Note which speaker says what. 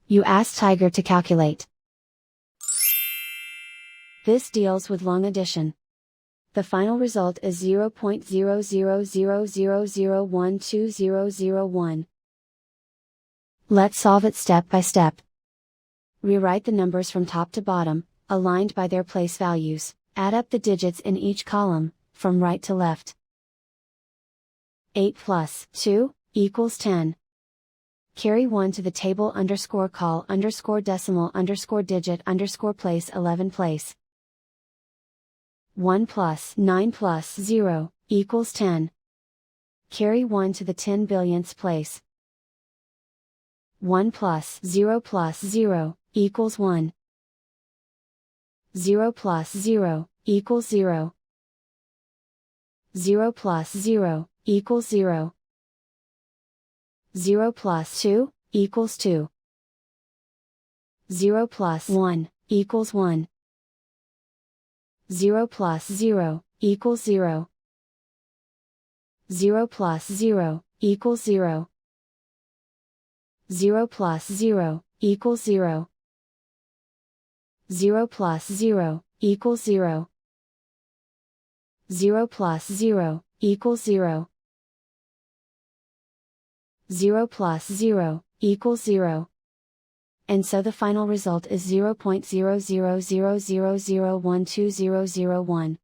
Speaker 1: You ask Tiger to calculate. This deals with long addition. The final result is 0.0000012001. Let's solve it step by step. Rewrite the numbers from top to bottom, aligned by their place values. Add up the digits in each column, from right to left. 8 plus 2 equals 10. Carry 1 to the table _ call _ decimal _ digit _ place 11 place. 1 plus 9 plus 0 equals 10. Carry 1 to the 10 billionths place. 1 plus 0 equals 1. 0 plus 0 equals 0. 0 plus 0 equals 0. 0 plus 2 equals 2. 0 plus 1 equals 1. 0 plus 0 equals 0. 0 plus 0 equals 0. 0 plus 0 equals 0. 0 plus 0 equals 0. 0 plus 0 equals 0. 0 plus 0 equals 0. And so the final result is 0.0000012001.